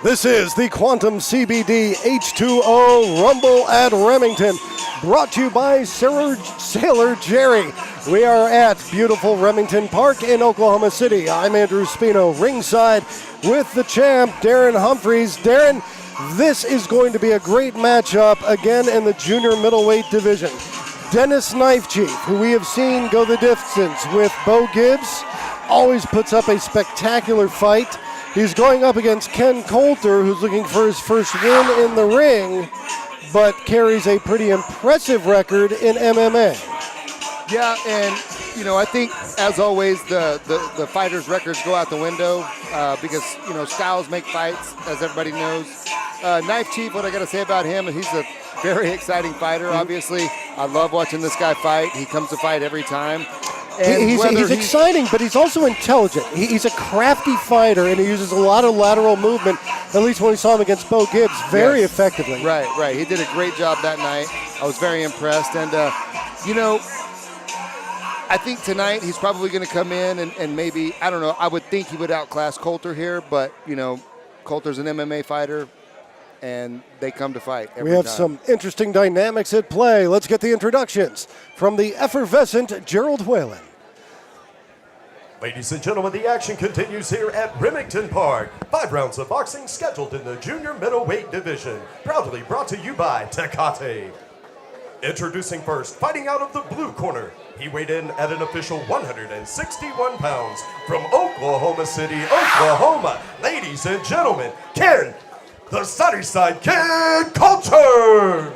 This is the Quantum CBD H2O Rumble at Remington, brought to you by Sailor Jerry. We are at beautiful Remington Park in Oklahoma City. I'm Andrew Spino, ringside with the champ, Darren Humphreys. Darren, this is going to be a great matchup again in the junior middleweight division. Dennis Knifechief, who we have seen go the distance with Bo Gibbs, always puts up a spectacular fight. He's going up against Ken Coulter, who's looking for his first win in the ring, but carries a pretty impressive record in MMA. Yeah, and I think as always the fighters' records go out the window because styles make fights, as everybody knows. Knifechief, what I got to say about him, he's a very exciting fighter. Obviously, I love watching this guy fight. He comes to fight every time. He's exciting, but he's also intelligent. He's a crafty fighter, and he uses a lot of lateral movement, at least when we saw him against Bo Gibbs, very effectively. Right. He did a great job that night. I was very impressed. And, I think tonight he's probably going to come in and maybe, I don't know, I would think he would outclass Coulter here, but, Coulter's an MMA fighter, and they come to fight every time. We have some interesting dynamics at play. Let's get the introductions from the effervescent Gerald Whalen. Ladies and gentlemen, the action continues here at Remington Park. 5 rounds of boxing scheduled in the junior middleweight division. Proudly brought to you by Tecate. Introducing first, fighting out of the blue corner. He weighed in at an official 161 pounds from Oklahoma City, Oklahoma. Ladies and gentlemen, Ken, the Sunnyside Kid Coulter.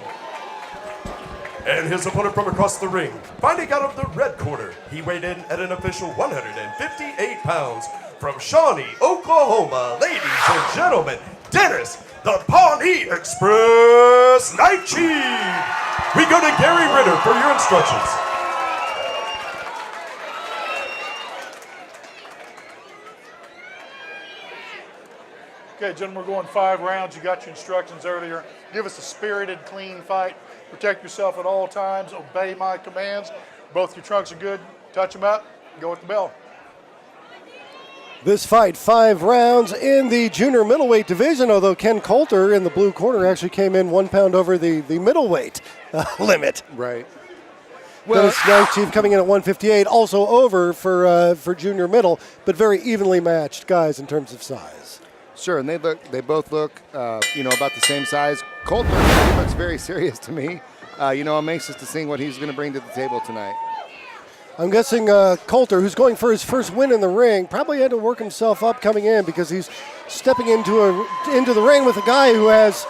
And his opponent from across the ring, fighting out of the red corner. He weighed in at an official 158 pounds from Shawnee, Oklahoma. Ladies and gentlemen, Dennis, the Pawnee Express Knifechief. We go to Gary Ritter for your instructions. Okay, gentlemen, we're going 5 rounds. You got your instructions earlier. Give us a spirited, clean fight. Protect yourself at all times. Obey my commands. Both your trunks are good. Touch them up. Go with the bell. This fight, 5 rounds in the junior middleweight division, although Ken Coulter in the blue corner actually came in 1 pound over the middleweight limit. Right. Dennis Knifechief coming in at 158, also over for junior middle, but very evenly matched guys in terms of size. Sure, and they both look, about the same size. Coulter looks very serious to me. I'm anxious to see what he's going to bring to the table tonight. I'm guessing Coulter, who's going for his first win in the ring, probably had to work himself up coming in because he's stepping into the ring with a guy who has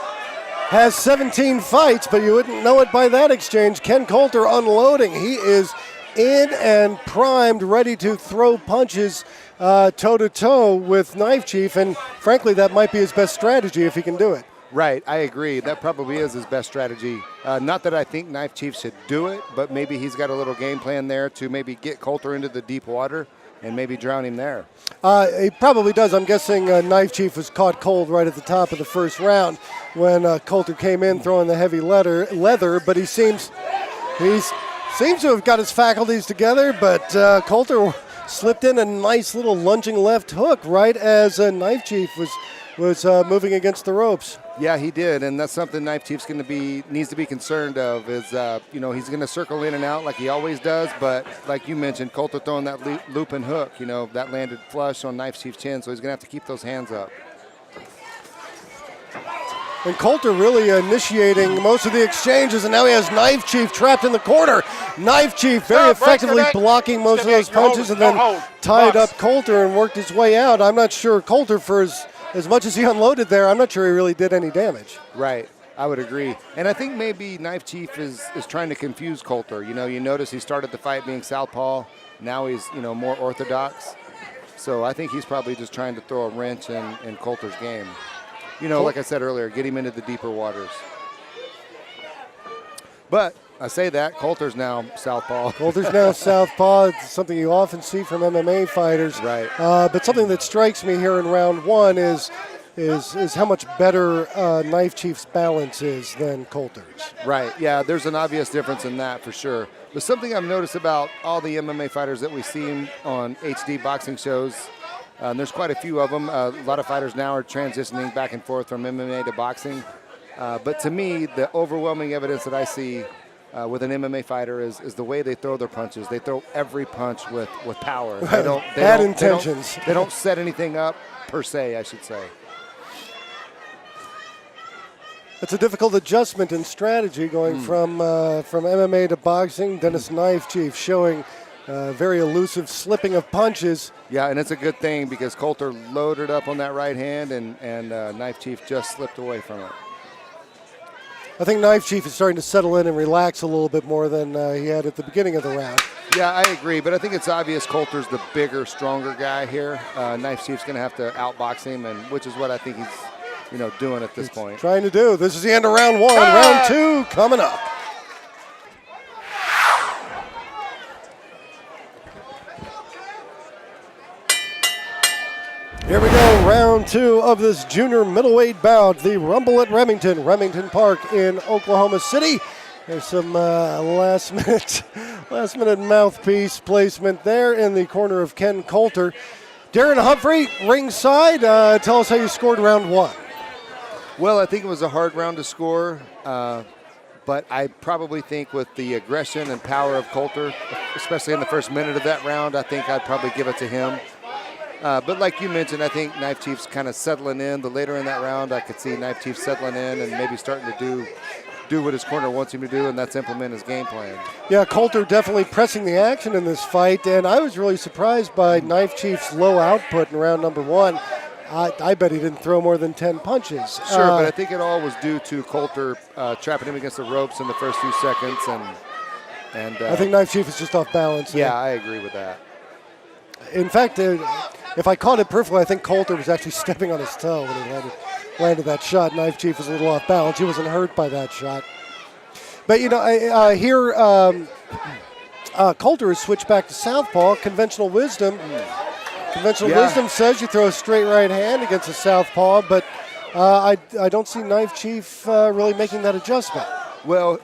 17 fights, but you wouldn't know it by that exchange. Ken Coulter unloading. He is in and primed, ready to throw punches toe-to-toe with Knifechief, and frankly, that might be his best strategy if he can do it. Right, I agree. That probably is his best strategy. Not that I think Knifechief should do it, but maybe he's got a little game plan there to maybe get Coulter into the deep water and maybe drown him there. He probably does. I'm guessing Knifechief was caught cold right at the top of the first round when Coulter came in throwing the heavy leather, but he seems to have got his faculties together, but Coulter slipped in a nice little lunging left hook right as Knifechief was moving against the ropes. Yeah, he did, and that's something Knifechief's needs to be concerned of is, he's going to circle in and out like he always does, but like you mentioned, Coulter throwing that loop and hook, that landed flush on Knifechief's chin, so he's going to have to keep those hands up. And Coulter really initiating most of the exchanges, and now he has Knifechief trapped in the corner. Knifechief very effectively blocking most of those punches and then tied up Coulter and worked his way out. I'm not sure Coulter, for as much as he unloaded there, I'm not sure he really did any damage. Right, I would agree. And I think maybe Knifechief is trying to confuse Coulter. You notice he started the fight being southpaw. Now he's, more orthodox. So I think he's probably just trying to throw a wrench in Coulter's game. Like I said earlier, get him into the deeper waters. But I say that, Coulter's now southpaw. Coulter's now southpaw. It's something you often see from MMA fighters. Right. But something that strikes me here in round 1 is how much better Knifechief's balance is than Coulter's. Right, yeah, there's an obvious difference in that for sure. But something I've noticed about all the MMA fighters that we see on HD boxing shows And there's quite a few of them. A lot of fighters now are transitioning back and forth from MMA to boxing. But to me, the overwhelming evidence that I see with an MMA fighter is the way they throw their punches. They throw every punch with power. Bad intentions. They don't set anything up per se, I should say. It's a difficult adjustment in strategy going from MMA to boxing. Dennis Knifechief showing very elusive slipping of punches. Yeah, and it's a good thing because Coulter loaded up on that right hand, and Knifechief just slipped away from it. I think Knifechief is starting to settle in and relax a little bit more than he had at the beginning of the round. Yeah, I agree, but I think it's obvious Coulter's the bigger, stronger guy here. Knifechief's going to have to outbox him, and which is what I think he's doing at this point. Trying to do. This is the end of round one. Round two coming up. Here we go, round two of this junior middleweight bout, the Rumble at Remington Park in Oklahoma City. There's some last minute mouthpiece placement there in the corner of Ken Coulter. Darren Humphrey, ringside. Tell us how you scored round one. Well, I think it was a hard round to score, but I probably think with the aggression and power of Coulter, especially in the first minute of that round, I think I'd probably give it to him. But like you mentioned, I think Knifechief's kind of settling in. The later in that round, I could see Knifechief settling in and maybe starting to do what his corner wants him to do, and that's implement his game plan. Yeah, Coulter definitely pressing the action in this fight, and I was really surprised by Knifechief's low output in round number one. I bet he didn't throw more than 10 punches. Sure, but I think it all was due to Coulter trapping him against the ropes in the first few seconds, and I think Knifechief is just off balance. Yeah, I agree with that. In fact, if I caught it perfectly, I think Coulter was actually stepping on his toe when he landed that shot. Knifechief was a little off balance. He wasn't hurt by that shot. But, here Coulter has switched back to southpaw. Conventional wisdom wisdom says you throw a straight right hand against a southpaw, but I don't see Knifechief really making that adjustment. Well,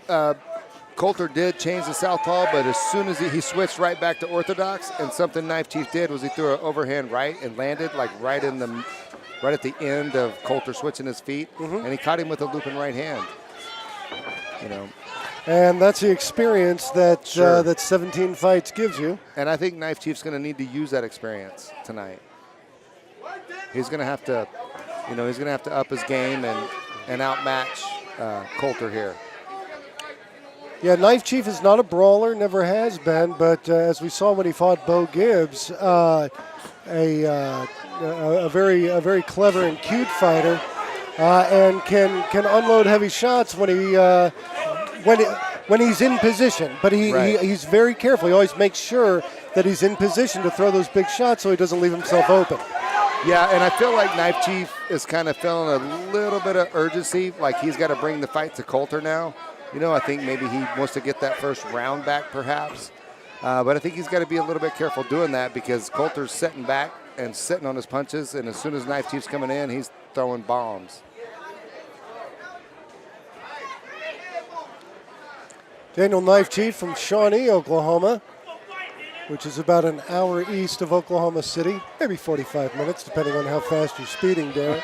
Coulter did change the southpaw, but as soon as he switched right back to orthodox, and something Knifechief did was he threw an overhand right and landed like right at the end of Coulter switching his feet, and he caught him with a looping right hand. And that's the experience that Sure. that 17 fights gives you. And I think Knifechief's going to need to use that experience tonight. He's going to have to, up his game and outmatch Coulter here. Yeah, Knifechief is not a brawler, never has been, but as we saw when he fought Bo Gibbs, a very clever and cute fighter, and can unload heavy shots when he's in position. But he's very careful. He always makes sure that he's in position to throw those big shots so he doesn't leave himself open. Yeah, and I feel like Knifechief is kind of feeling a little bit of urgency, like he's got to bring the fight to Coulter now. I think maybe he wants to get that first round back perhaps. But I think he's got to be a little bit careful doing that because Coulter's sitting back and sitting on his punches, and as soon as Knifechief's coming in, he's throwing bombs. Daniel Knifechief from Shawnee, Oklahoma, which is about an hour east of Oklahoma City, maybe 45 minutes, depending on how fast you're speeding, Darren.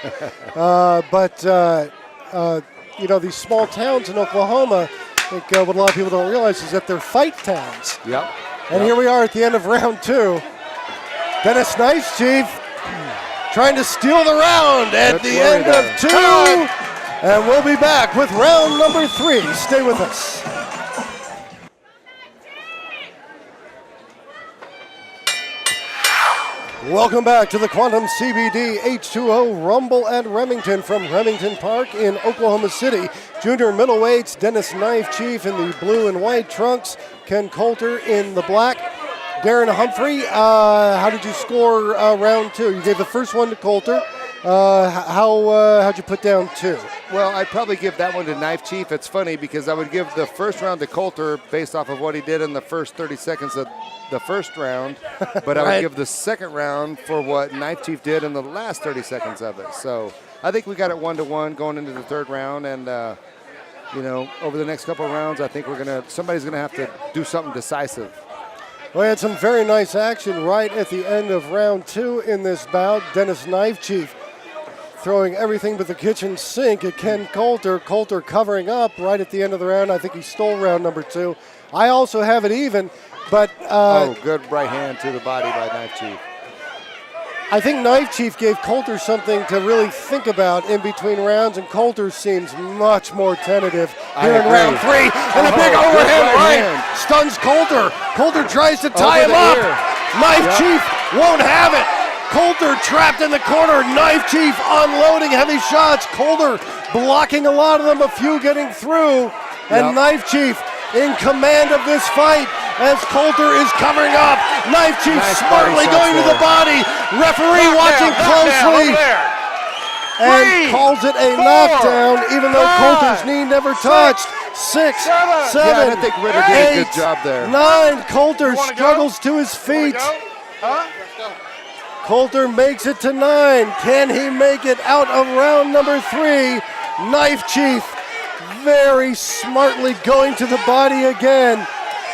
These small towns in Oklahoma, I think what a lot of people don't realize is that they're fight towns. Yep. And here we are at the end of round two. Dennis Knifechief trying to steal the round at the end of two. And we'll be back with round number three. Stay with us. Welcome back to the Quantum CBD H2O Rumble at Remington from Remington Park in Oklahoma City. Junior middleweights, Dennis Knifechief in the blue and white trunks, Ken Coulter in the black. Darren Humphrey, how did you score round two? You gave the first one to Coulter. How'd you put down two? Well, I'd probably give that one to Knifechief. It's funny because I would give the first round to Coulter based off of what he did in the first 30 seconds of the first round, but I would give the second round for what Knifechief did in the last 30 seconds of it. So I think we got it 1-1 going into the third round, and over the next couple of rounds, I think somebody's gonna have to do something decisive. We had some very nice action right at the end of round 2 in this bout. Dennis Knifechief throwing everything but the kitchen sink at Ken Coulter. Coulter covering up right at the end of the round. I think he stole round number 2. I also have it even, but good right hand to the body by Knifechief. I think Knifechief gave Coulter something to really think about in between rounds, and Coulter seems much more tentative here in round 3. And a big overhand right stuns Coulter. Coulter tries to tie him up. Knifechief won't have it. Coulter trapped in the corner. Knifechief unloading heavy shots. Coulter blocking a lot of them, a few getting through. And Knifechief in command of this fight as Coulter is covering up. Knifechief smartly going to the body. Referee watching closely and calls it a knockdown, even though Coulter's knee never touched. 6, 7, I think Ritter did a good job there. 9. Coulter struggles to his feet. Coulter makes it to 9. Can he make it out of round number 3? Knifechief very smartly going to the body again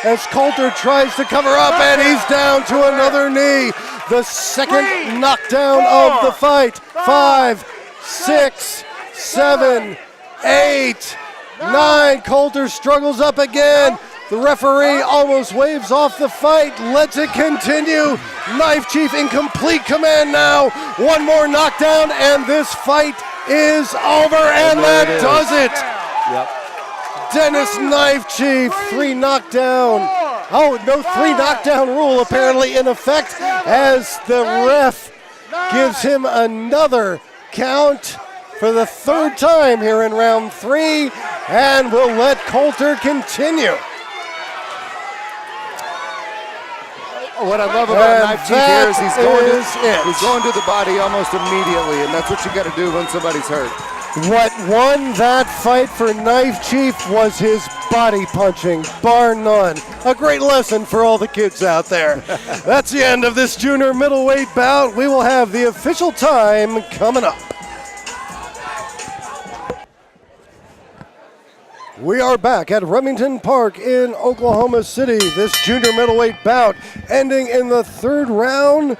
as Coulter tries to cover up, and he's down to another knee. The second knockdown of the fight. 5, 6, 7, 8, 9. Coulter struggles up again. The referee almost waves off the fight, lets it continue. Knifechief in complete command now. One more knockdown, and this fight is over, and that does it. Dennis Knifechief, 3 knockdown. Oh, no 3 knockdown rule apparently in effect as the ref gives him another count for the 3rd time here in round 3, and will let Coulter continue. What I love about Knifechief here is he's going to the body almost immediately, and that's what you got to do when somebody's hurt. What won that fight for Knifechief was his body punching, bar none. A great lesson for all the kids out there. That's the end of this junior middleweight bout. We will have the official time coming up. We are back at Remington Park in Oklahoma City. This junior middleweight bout ending in the 3rd round.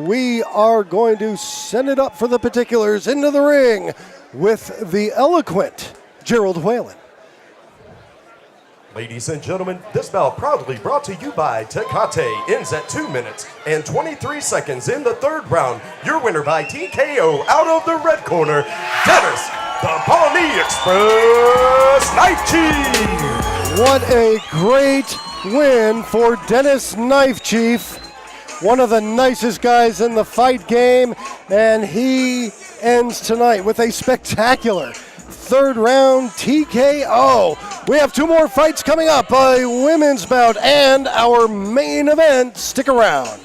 We are going to send it up for the particulars into the ring with the eloquent Gerald Whalen. Ladies and gentlemen, this bout proudly brought to you by Tecate ends at 2 minutes and 23 seconds in the 3rd round. Your winner by TKO out of the red corner, Dennis the Pawnee Express Knifechief. What a great win for Dennis Knifechief, one of the nicest guys in the fight game, and he ends tonight with a spectacular 3rd round TKO. We have 2 more fights coming up, a women's bout and our main event. Stick around.